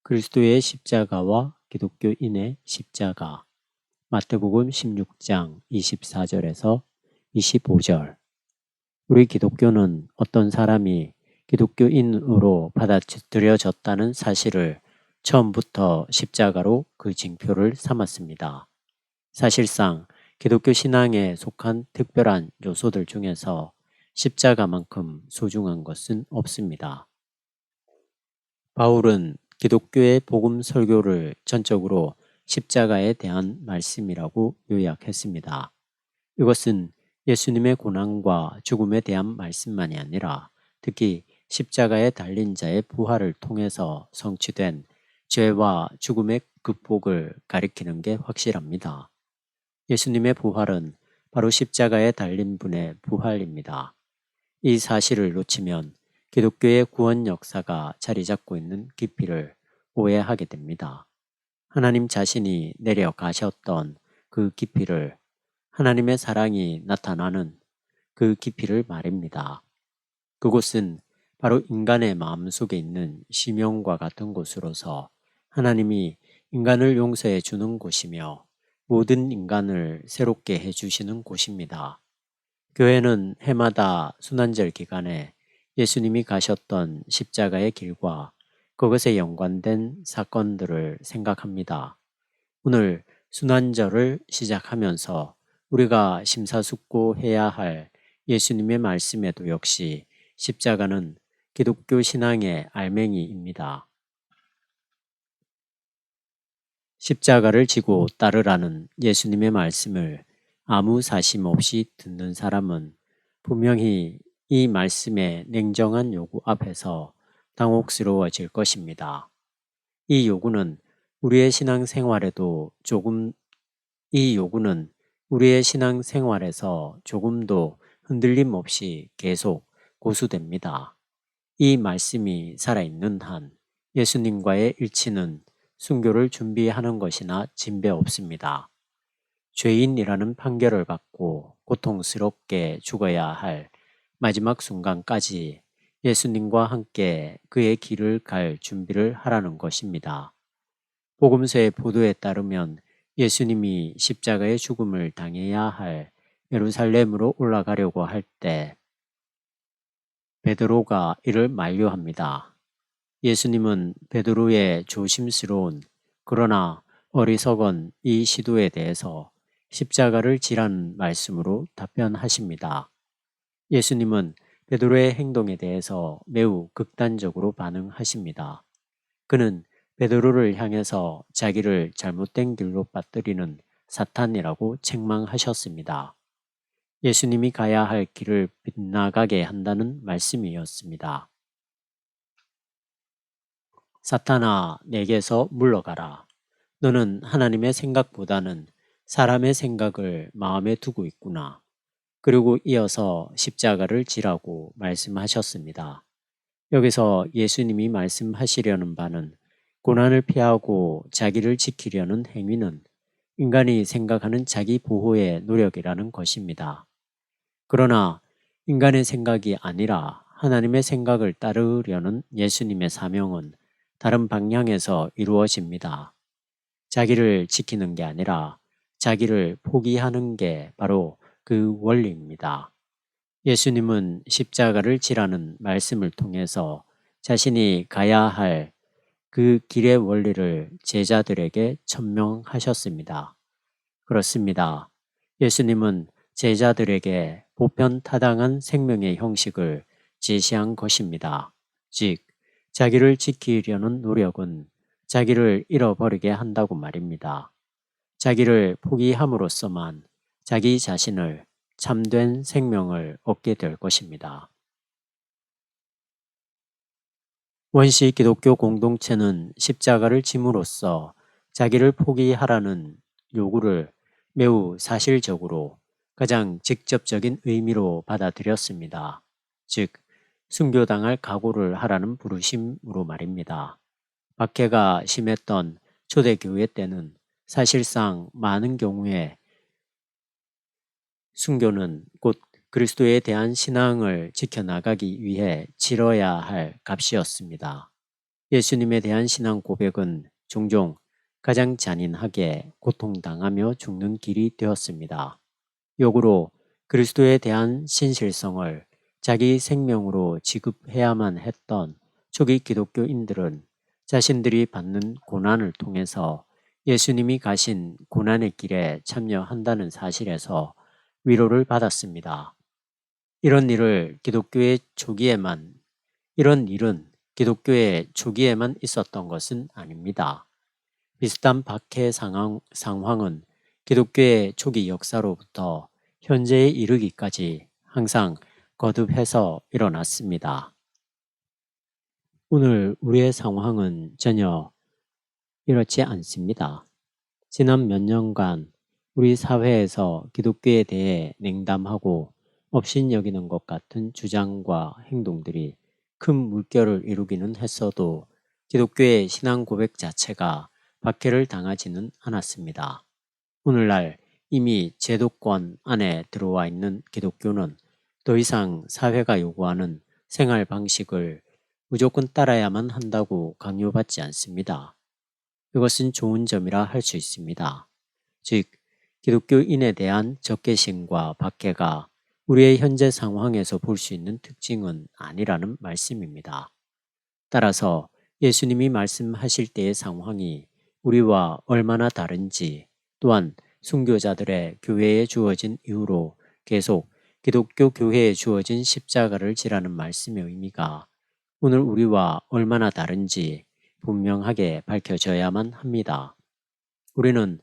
그리스도의 십자가와 기독교인의 십자가. 마태복음 16장 24절에서 25절. 우리 기독교는 어떤 사람이 기독교인으로 받아들여졌다는 사실을 처음부터 십자가로 그 징표를 삼았습니다. 사실상 기독교 신앙에 속한 특별한 요소들 중에서 십자가만큼 소중한 것은 없습니다. 바울은 기독교의 복음 설교를 전적으로 십자가에 대한 말씀이라고 요약했습니다. 이것은 예수님의 고난과 죽음에 대한 말씀만이 아니라 특히 십자가에 달린 자의 부활을 통해서 성취된 죄와 죽음의 극복을 가리키는 게 확실합니다. 예수님의 부활은 바로 십자가에 달린 분의 부활입니다. 이 사실을 놓치면 기독교의 구원 역사가 자리 잡고 있는 깊이를 오해하게 됩니다. 하나님 자신이 내려가셨던 그 깊이를, 하나님의 사랑이 나타나는 그 깊이를 말입니다. 그곳은 바로 인간의 마음속에 있는 심령과 같은 곳으로서 하나님이 인간을 용서해 주는 곳이며 모든 인간을 새롭게 해주시는 곳입니다. 교회는 해마다 순환절 기간에 예수님이 가셨던 십자가의 길과 그것에 연관된 사건들을 생각합니다. 오늘 순환절을 시작하면서 우리가 심사숙고해야 할 예수님의 말씀에도 역시 십자가는 기독교 신앙의 알맹이입니다. 십자가를 지고 따르라는 예수님의 말씀을 아무 사심 없이 듣는 사람은 분명히 이 말씀의 냉정한 요구 앞에서 당혹스러워질 것입니다. 이 요구는 우리의 신앙생활에서 조금도 흔들림 없이 계속 고수됩니다. 이 말씀이 살아있는 한 예수님과의 일치는 순교를 준비하는 것이나 진배 없습니다. 죄인이라는 판결을 받고 고통스럽게 죽어야 할 마지막 순간까지 예수님과 함께 그의 길을 갈 준비를 하라는 것입니다. 복음서의 보도에 따르면 예수님이 십자가의 죽음을 당해야 할 예루살렘으로 올라가려고 할 때 베드로가 이를 만류합니다. 예수님은 베드로의 조심스러운 그러나 어리석은 이 시도에 대해서 십자가를 지라는 말씀으로 답변하십니다. 예수님은 베드로의 행동에 대해서 매우 극단적으로 반응하십니다. 그는 베드로를 향해서 자기를 잘못된 길로 빠뜨리는 사탄이라고 책망하셨습니다. 예수님이 가야 할 길을 빗나가게 한다는 말씀이었습니다. 사탄아, 내게서 물러가라. 너는 하나님의 생각보다는 사람의 생각을 마음에 두고 있구나. 그리고 이어서 십자가를 지라고 말씀하셨습니다. 여기서 예수님이 말씀하시려는 바는 고난을 피하고 자기를 지키려는 행위는 인간이 생각하는 자기 보호의 노력이라는 것입니다. 그러나 인간의 생각이 아니라 하나님의 생각을 따르려는 예수님의 사명은 다른 방향에서 이루어집니다. 자기를 지키는 게 아니라 자기를 포기하는 게 바로 그 원리입니다. 예수님은 십자가를 지라는 말씀을 통해서 자신이 가야 할 그 길의 원리를 제자들에게 천명하셨습니다. 그렇습니다. 예수님은 제자들에게 보편타당한 생명의 형식을 제시한 것입니다. 즉, 자기를 지키려는 노력은 자기를 잃어버리게 한다고 말입니다. 자기를 포기함으로써만 자기 자신을 참된 생명을 얻게 될 것입니다. 원시 기독교 공동체는 십자가를 짐으로써 자기를 포기하라는 요구를 매우 사실적으로 가장 직접적인 의미로 받아들였습니다. 즉, 순교당할 각오를 하라는 부르심으로 말입니다. 박해가 심했던 초대교회 때는 사실상 많은 경우에 순교는 곧 그리스도에 대한 신앙을 지켜나가기 위해 치러야 할 값이었습니다. 예수님에 대한 신앙 고백은 종종 가장 잔인하게 고통당하며 죽는 길이 되었습니다. 역으로 그리스도에 대한 신실성을 자기 생명으로 지급해야만 했던 초기 기독교인들은 자신들이 받는 고난을 통해서 예수님이 가신 고난의 길에 참여한다는 사실에서 위로를 받았습니다. 이런 일은 기독교의 초기에만 있었던 것은 아닙니다. 비슷한 박해 상황은 기독교의 초기 역사로부터 현재에 이르기까지 항상 거듭해서 일어났습니다. 오늘 우리의 상황은 전혀 이렇지 않습니다. 지난 몇 년간 우리 사회에서 기독교에 대해 냉담하고 업신여기는 것 같은 주장과 행동들이 큰 물결을 이루기는 했어도 기독교의 신앙 고백 자체가 박해를 당하지는 않았습니다. 오늘날 이미 제도권 안에 들어와 있는 기독교는 더 이상 사회가 요구하는 생활 방식을 무조건 따라야만 한다고 강요받지 않습니다. 이것은 좋은 점이라 할 수 있습니다. 즉, 기독교인에 대한 적개심과 박해가 우리의 현재 상황에서 볼 수 있는 특징은 아니라는 말씀입니다. 따라서 예수님이 말씀하실 때의 상황이 우리와 얼마나 다른지, 또한 순교자들의 교회에 주어진 이후로 계속 기독교 교회에 주어진 십자가를 지라는 말씀의 의미가 오늘 우리와 얼마나 다른지 분명하게 밝혀져야만 합니다. 우리는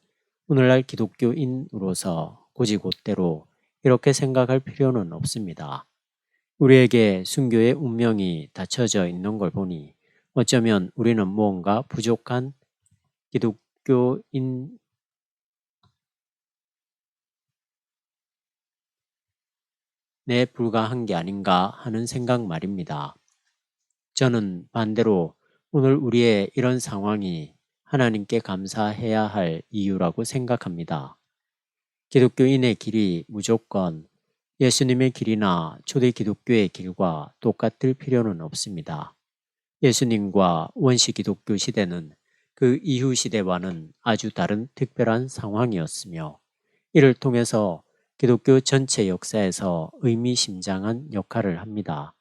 오늘날 기독교인으로서 곧이곧대로 이렇게 생각할 필요는 없습니다. 우리에게 순교의 운명이 닫혀져 있는 걸 보니 어쩌면 우리는 무언가 부족한 기독교인에 불과한 게 아닌가 하는 생각 말입니다. 저는 반대로 오늘 우리의 이런 상황이 하나님께 감사해야 할 이유라고 생각합니다. 기독교인의 길이 무조건 예수님의 길이나 초대 기독교의 길과 똑같을 필요는 없습니다. 예수님과 원시 기독교 시대는 그 이후 시대와는 아주 다른 특별한 상황이었으며 이를 통해서 기독교 전체 역사에서 의미심장한 역할을 합니다.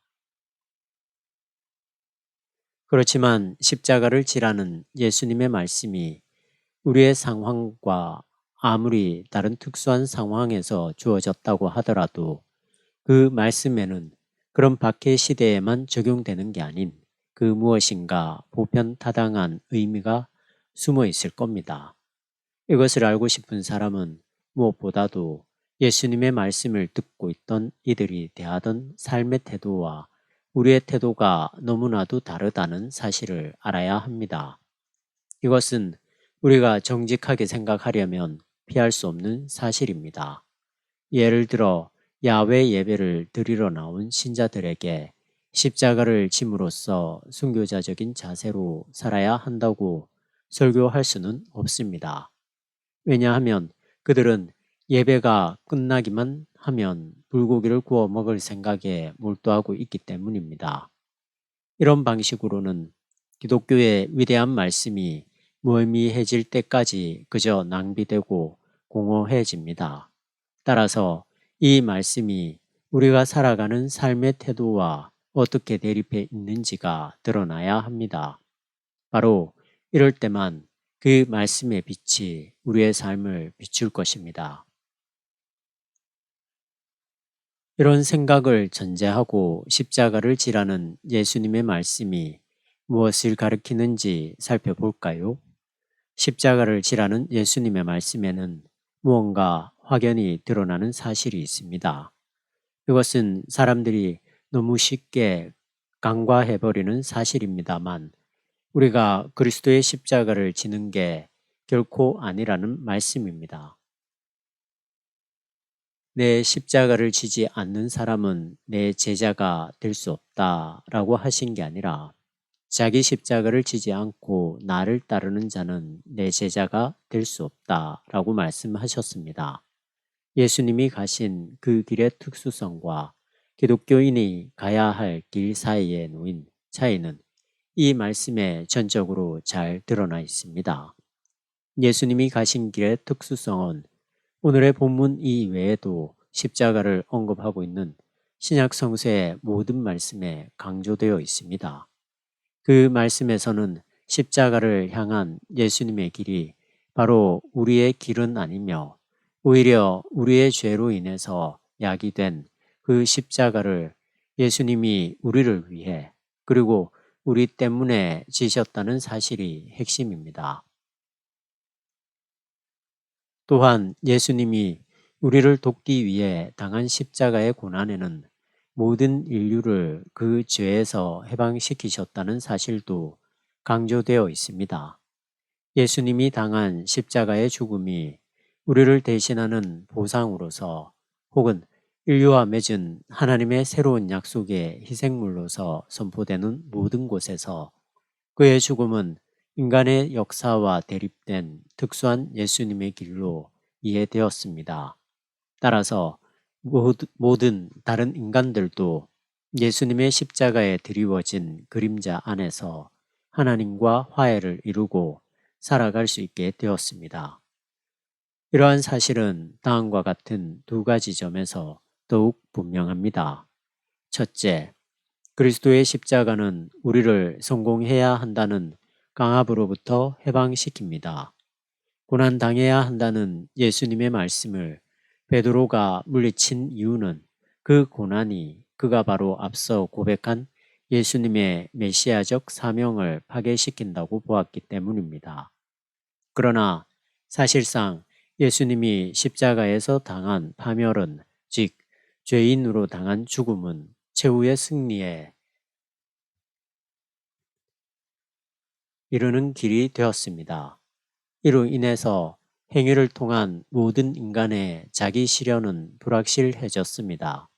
그렇지만 십자가를 지라는 예수님의 말씀이 우리의 상황과 아무리 다른 특수한 상황에서 주어졌다고 하더라도 그 말씀에는 그런 박해 시대에만 적용되는 게 아닌 그 무엇인가 보편타당한 의미가 숨어 있을 겁니다. 이것을 알고 싶은 사람은 무엇보다도 예수님의 말씀을 듣고 있던 이들이 대하던 삶의 태도와 우리의 태도가 너무나도 다르다는 사실을 알아야 합니다. 이것은 우리가 정직하게 생각하려면 피할 수 없는 사실입니다. 예를 들어 야외 예배를 드리러 나온 신자들에게 십자가를 짐으로써 순교자적인 자세로 살아야 한다고 설교할 수는 없습니다. 왜냐하면 그들은 예배가 끝나기만 하면 불고기를 구워 먹을 생각에 몰두하고 있기 때문입니다. 이런 방식으로는 기독교의 위대한 말씀이 무의미해질 때까지 그저 낭비되고 공허해집니다. 따라서 이 말씀이 우리가 살아가는 삶의 태도와 어떻게 대립해 있는지가 드러나야 합니다. 바로 이럴 때만 그 말씀의 빛이 우리의 삶을 비출 것입니다. 이런 생각을 전제하고 십자가를 지라는 예수님의 말씀이 무엇을 가리키는지 살펴볼까요? 십자가를 지라는 예수님의 말씀에는 무언가 확연히 드러나는 사실이 있습니다. 이것은 사람들이 너무 쉽게 간과해버리는 사실입니다만 우리가 그리스도의 십자가를 지는 게 결코 아니라는 말씀입니다. 내 십자가를 지지 않는 사람은 내 제자가 될 수 없다라고 하신 게 아니라 자기 십자가를 지지 않고 나를 따르는 자는 내 제자가 될 수 없다라고 말씀하셨습니다. 예수님이 가신 그 길의 특수성과 기독교인이 가야 할 길 사이에 놓인 차이는 이 말씀에 전적으로 잘 드러나 있습니다. 예수님이 가신 길의 특수성은 오늘의 본문 이외에도 십자가를 언급하고 있는 신약 성서의 모든 말씀에 강조되어 있습니다. 그 말씀에서는 십자가를 향한 예수님의 길이 바로 우리의 길은 아니며 오히려 우리의 죄로 인해서 야기된 그 십자가를 예수님이 우리를 위해 그리고 우리 때문에 지셨다는 사실이 핵심입니다. 또한 예수님이 우리를 돕기 위해 당한 십자가의 고난에는 모든 인류를 그 죄에서 해방시키셨다는 사실도 강조되어 있습니다. 예수님이 당한 십자가의 죽음이 우리를 대신하는 보상으로서 혹은 인류와 맺은 하나님의 새로운 약속의 희생물로서 선포되는 모든 곳에서 그의 죽음은 인간의 역사와 대립된 특수한 예수님의 길로 이해되었습니다. 따라서 모든 다른 인간들도 예수님의 십자가에 드리워진 그림자 안에서 하나님과 화해를 이루고 살아갈 수 있게 되었습니다. 이러한 사실은 다음과 같은 두 가지 점에서 더욱 분명합니다. 첫째, 그리스도의 십자가는 우리를 성공해야 한다는 강압으로부터 해방시킵니다. 고난당해야 한다는 예수님의 말씀을 베드로가 물리친 이유는 그 고난이 그가 바로 앞서 고백한 예수님의 메시아적 사명을 파괴시킨다고 보았기 때문입니다. 그러나 사실상 예수님이 십자가에서 당한 파멸은 즉 죄인으로 당한 죽음은 최후의 승리에 이르는 길이 되었습니다. 이로 인해서 행위를 통한 모든 인간의 자기 실현은 불확실해졌습니다.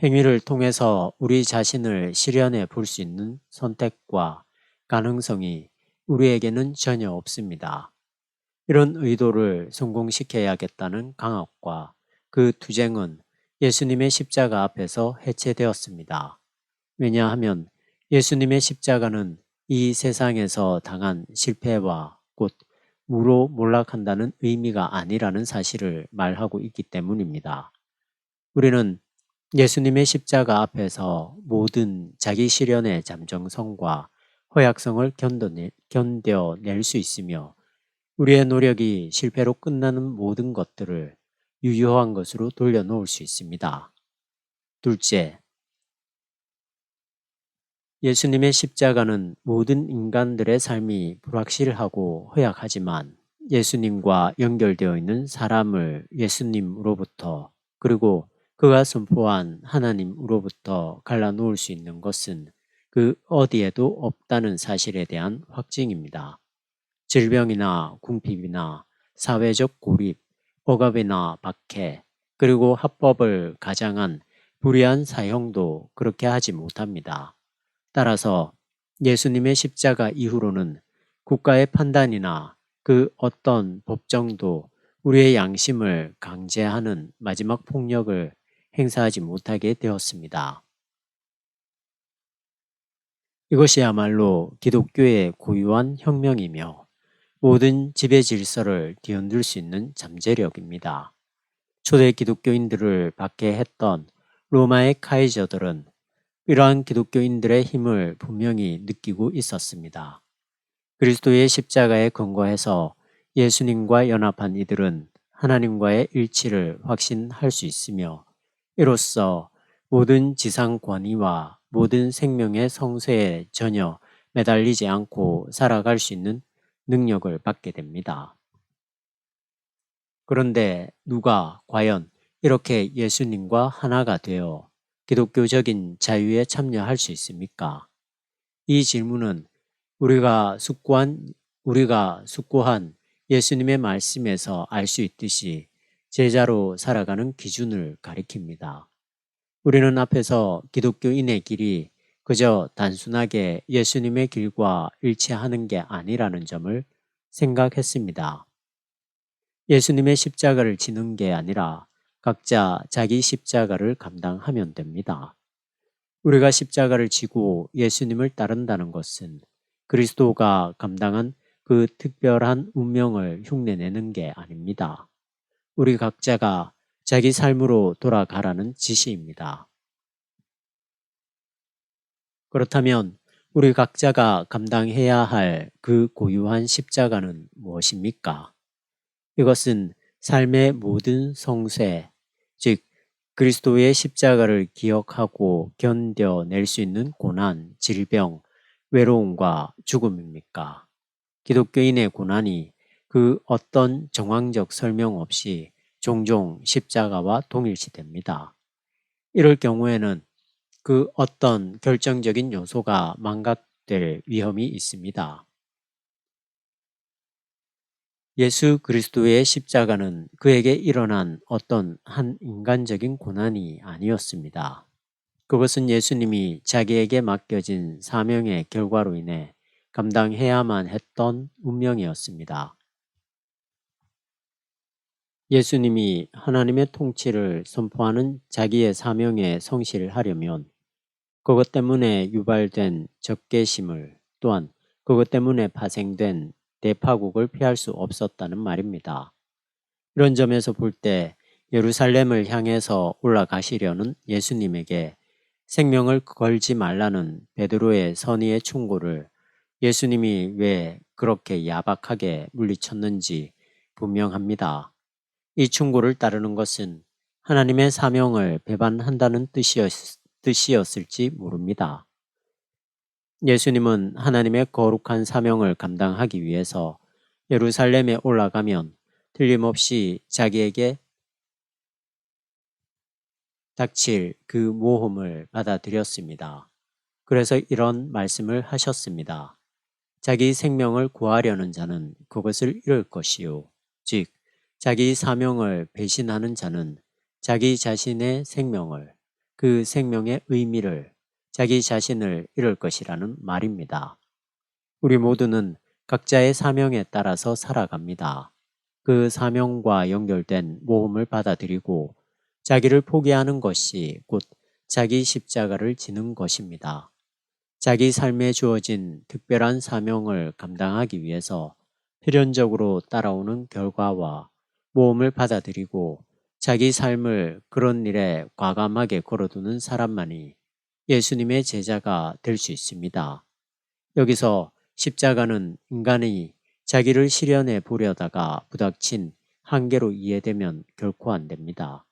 행위를 통해서 우리 자신을 실현해 볼 수 있는 선택과 가능성이 우리에게는 전혀 없습니다. 이런 의도를 성공시켜야겠다는 강압과 그 투쟁은 예수님의 십자가 앞에서 해체되었습니다. 왜냐하면 예수님의 십자가는 이 세상에서 당한 실패와 곧 무로 몰락한다는 의미가 아니라는 사실을 말하고 있기 때문입니다. 우리는 예수님의 십자가 앞에서 모든 자기 실현의 잠정성과 허약성을 견뎌낼 수 있으며 우리의 노력이 실패로 끝나는 모든 것들을 유효한 것으로 돌려놓을 수 있습니다. 둘째, 예수님의 십자가는 모든 인간들의 삶이 불확실하고 허약하지만 예수님과 연결되어 있는 사람을 예수님으로부터 그리고 그가 선포한 하나님으로부터 갈라놓을 수 있는 것은 그 어디에도 없다는 사실에 대한 확증입니다. 질병이나 궁핍이나 사회적 고립, 억압이나 박해, 그리고 합법을 가장한 불의한 사형도 그렇게 하지 못합니다. 따라서 예수님의 십자가 이후로는 국가의 판단이나 그 어떤 법정도 우리의 양심을 강제하는 마지막 폭력을 행사하지 못하게 되었습니다. 이것이야말로 기독교의 고유한 혁명이며 모든 지배 질서를 뒤흔들 수 있는 잠재력입니다. 초대 기독교인들을 박해했던 로마의 카이저들은 이러한 기독교인들의 힘을 분명히 느끼고 있었습니다. 그리스도의 십자가에 근거해서 예수님과 연합한 이들은 하나님과의 일치를 확신할 수 있으며 이로써 모든 지상 권위와 모든 생명의 성쇠에 전혀 매달리지 않고 살아갈 수 있는 능력을 받게 됩니다. 그런데 누가 과연 이렇게 예수님과 하나가 되어 기독교적인 자유에 참여할 수 있습니까? 이 질문은 우리가 숙고한 예수님의 말씀에서 알 수 있듯이 제자로 살아가는 기준을 가리킵니다. 우리는 앞에서 기독교인의 길이 그저 단순하게 예수님의 길과 일치하는 게 아니라는 점을 생각했습니다. 예수님의 십자가를 지는 게 아니라 각자 자기 십자가를 감당하면 됩니다. 우리가 십자가를 지고 예수님을 따른다는 것은 그리스도가 감당한 그 특별한 운명을 흉내내는 게 아닙니다. 우리 각자가 자기 삶으로 돌아가라는 지시입니다. 그렇다면 우리 각자가 감당해야 할 그 고유한 십자가는 무엇입니까? 이것은 삶의 모든 성쇠, 즉 그리스도의 십자가를 기억하고 견뎌낼 수 있는 고난, 질병, 외로움과 죽음입니까? 기독교인의 고난이 그 어떤 정황적 설명 없이 종종 십자가와 동일시됩니다. 이럴 경우에는 그 어떤 결정적인 요소가 망각될 위험이 있습니다. 예수 그리스도의 십자가는 그에게 일어난 어떤 한 인간적인 고난이 아니었습니다. 그것은 예수님이 자기에게 맡겨진 사명의 결과로 인해 감당해야만 했던 운명이었습니다. 예수님이 하나님의 통치를 선포하는 자기의 사명에 성실하려면 그것 때문에 유발된 적개심을 또한 그것 때문에 파생된 대파국을 피할 수 없었다는 말입니다. 이런 점에서 볼 때 예루살렘을 향해서 올라가시려는 예수님에게 생명을 걸지 말라는 베드로의 선의의 충고를 예수님이 왜 그렇게 야박하게 물리쳤는지 분명합니다. 이 충고를 따르는 것은 하나님의 사명을 배반한다는 뜻이었을지 모릅니다. 예수님은 하나님의 거룩한 사명을 감당하기 위해서 예루살렘에 올라가면 틀림없이 자기에게 닥칠 그 모험을 받아들였습니다. 그래서 이런 말씀을 하셨습니다. 자기 생명을 구하려는 자는 그것을 잃을 것이요. 즉, 자기 사명을 배신하는 자는 자기 자신의 생명을, 그 생명의 의미를, 자기 자신을 잃을 것이라는 말입니다. 우리 모두는 각자의 사명에 따라서 살아갑니다. 그 사명과 연결된 모험을 받아들이고 자기를 포기하는 것이 곧 자기 십자가를 지는 것입니다. 자기 삶에 주어진 특별한 사명을 감당하기 위해서 필연적으로 따라오는 결과와 모험을 받아들이고 자기 삶을 그런 일에 과감하게 걸어두는 사람만이 예수님의 제자가 될 수 있습니다. 여기서 십자가는 인간이 자기를 실현해 보려다가 부닥친 한계로 이해되면 결코 안 됩니다.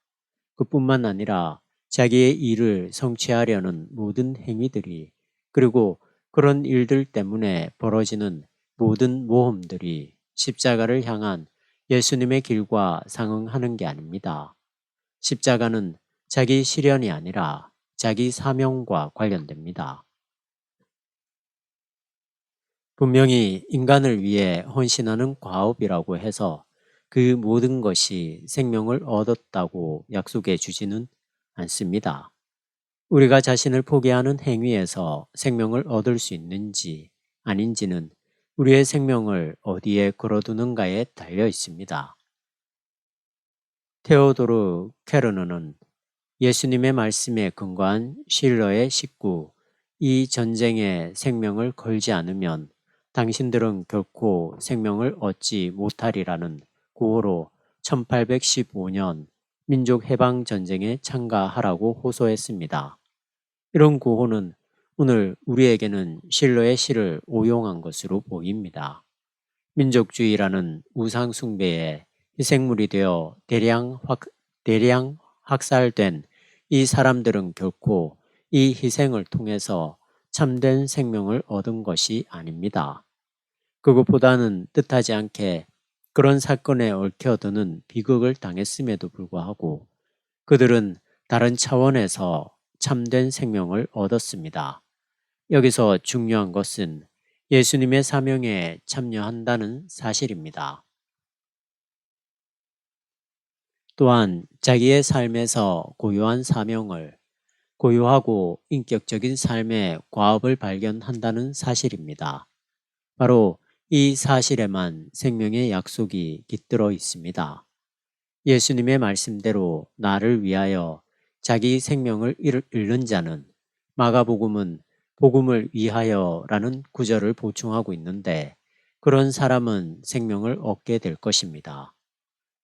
그뿐만 아니라 자기의 일을 성취하려는 모든 행위들이 그리고 그런 일들 때문에 벌어지는 모든 모험들이 십자가를 향한 예수님의 길과 상응하는 게 아닙니다. 십자가는 자기 실현이 아니라 자기 사명과 관련됩니다. 분명히 인간을 위해 헌신하는 과업이라고 해서 그 모든 것이 생명을 얻었다고 약속해 주지는 않습니다. 우리가 자신을 포기하는 행위에서 생명을 얻을 수 있는지 아닌지는 우리의 생명을 어디에 걸어두는가에 달려 있습니다. 테오도르 케르너는 예수님의 말씀에 근거한 실러의 식구, 이 전쟁에 생명을 걸지 않으면 당신들은 결코 생명을 얻지 못하리라는 구호로 1815년 민족해방전쟁에 참가하라고 호소했습니다. 이런 구호는 오늘 우리에게는 실러의 시를 오용한 것으로 보입니다. 민족주의라는 우상숭배에 희생물이 되어 대량 학살된 이 사람들은 결코 이 희생을 통해서 참된 생명을 얻은 것이 아닙니다. 그것보다는 뜻하지 않게 그런 사건에 얽혀드는 비극을 당했음에도 불구하고 그들은 다른 차원에서 참된 생명을 얻었습니다. 여기서 중요한 것은 예수님의 사명에 참여한다는 사실입니다. 또한 자기의 삶에서 고유한 사명을, 고유하고 인격적인 삶의 과업을 발견한다는 사실입니다. 바로 이 사실에만 생명의 약속이 깃들어 있습니다. 예수님의 말씀대로 나를 위하여 자기 생명을 잃는 자는 마가복음은 복음을 위하여라는 구절을 보충하고 있는데 그런 사람은 생명을 얻게 될 것입니다.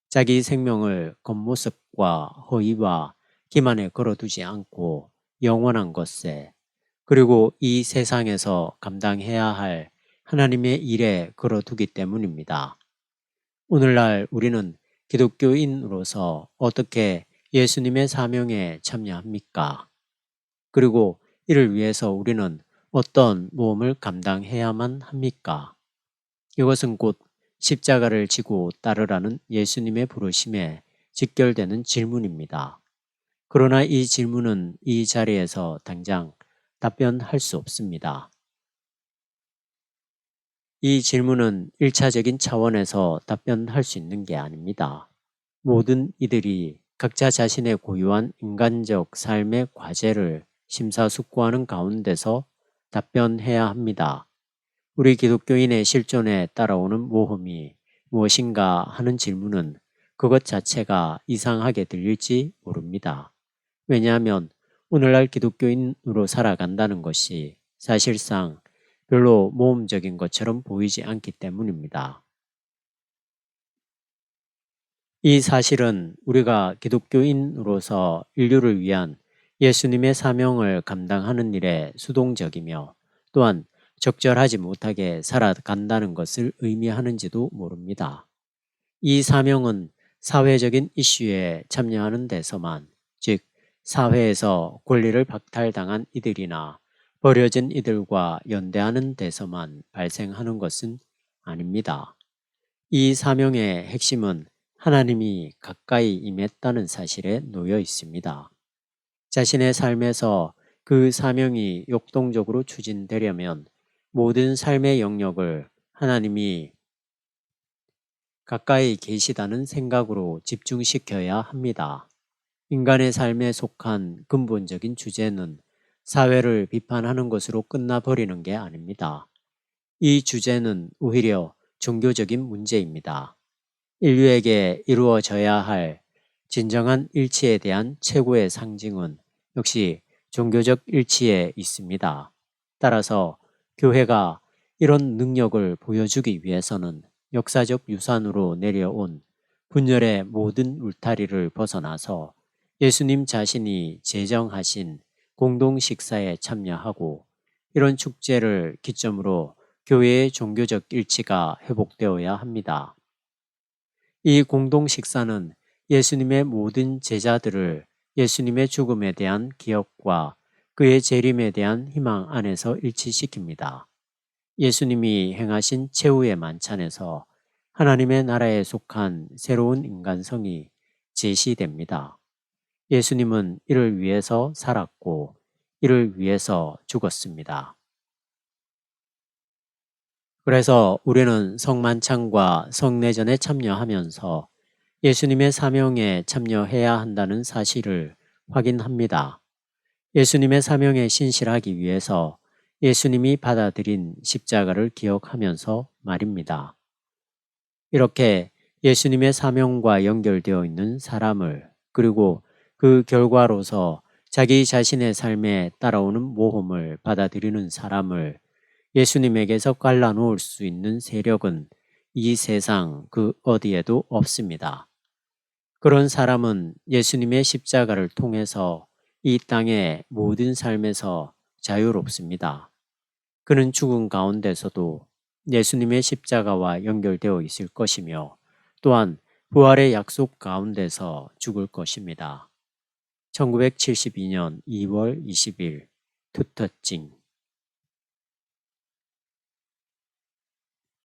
자기 생명을 겉모습과 허위와 기만에 걸어두지 않고 영원한 것에 그리고 이 세상에서 감당해야 할 하나님의 일에 걸어두기 때문입니다. 오늘날 우리는 기독교인으로서 어떻게 예수님의 사명에 참여합니까? 그리고 이를 위해서 우리는 어떤 모험을 감당해야만 합니까? 이것은 곧 십자가를 지고 따르라는 예수님의 부르심에 직결되는 질문입니다. 그러나 이 질문은 이 자리에서 당장 답변할 수 없습니다. 이 질문은 1차적인 차원에서 답변할 수 있는 게 아닙니다. 모든 이들이 각자 자신의 고유한 인간적 삶의 과제를 심사숙고하는 가운데서 답변해야 합니다. 우리 기독교인의 실존에 따라오는 모험이 무엇인가 하는 질문은 그것 자체가 이상하게 들릴지 모릅니다. 왜냐하면 오늘날 기독교인으로 살아간다는 것이 사실상 별로 모험적인 것처럼 보이지 않기 때문입니다. 이 사실은 우리가 기독교인으로서 인류를 위한 예수님의 사명을 감당하는 일에 수동적이며 또한 적절하지 못하게 살아간다는 것을 의미하는지도 모릅니다. 이 사명은 사회적인 이슈에 참여하는 데서만, 즉 사회에서 권리를 박탈당한 이들이나 버려진 이들과 연대하는 데서만 발생하는 것은 아닙니다. 이 사명의 핵심은 하나님이 가까이 임했다는 사실에 놓여 있습니다. 자신의 삶에서 그 사명이 역동적으로 추진되려면 모든 삶의 영역을 하나님이 가까이 계시다는 생각으로 집중시켜야 합니다. 인간의 삶에 속한 근본적인 주제는 사회를 비판하는 것으로 끝나버리는 게 아닙니다. 이 주제는 오히려 종교적인 문제입니다. 인류에게 이루어져야 할 진정한 일치에 대한 최고의 상징은 역시 종교적 일치에 있습니다. 따라서 교회가 이런 능력을 보여주기 위해서는 역사적 유산으로 내려온 분열의 모든 울타리를 벗어나서 예수님 자신이 제정하신 공동 식사에 참여하고 이런 축제를 기점으로 교회의 종교적 일치가 회복되어야 합니다. 이 공동 식사는 예수님의 모든 제자들을 예수님의 죽음에 대한 기억과 그의 재림에 대한 희망 안에서 일치시킵니다. 예수님이 행하신 최후의 만찬에서 하나님의 나라에 속한 새로운 인간성이 제시됩니다. 예수님은 이를 위해서 살았고 이를 위해서 죽었습니다. 그래서 우리는 성만찬과 성례전에 참여하면서 예수님의 사명에 참여해야 한다는 사실을 확인합니다. 예수님의 사명에 신실하기 위해서 예수님이 받아들인 십자가를 기억하면서 말입니다. 이렇게 예수님의 사명과 연결되어 있는 사람을 그리고 그 결과로서 자기 자신의 삶에 따라오는 모험을 받아들이는 사람을 예수님에게서 갈라놓을 수 있는 세력은 이 세상 그 어디에도 없습니다. 그런 사람은 예수님의 십자가를 통해서 이 땅의 모든 삶에서 자유롭습니다. 그는 죽음 가운데서도 예수님의 십자가와 연결되어 있을 것이며 또한 부활의 약속 가운데서 죽을 것입니다. 1972년 2월 20일 투터찡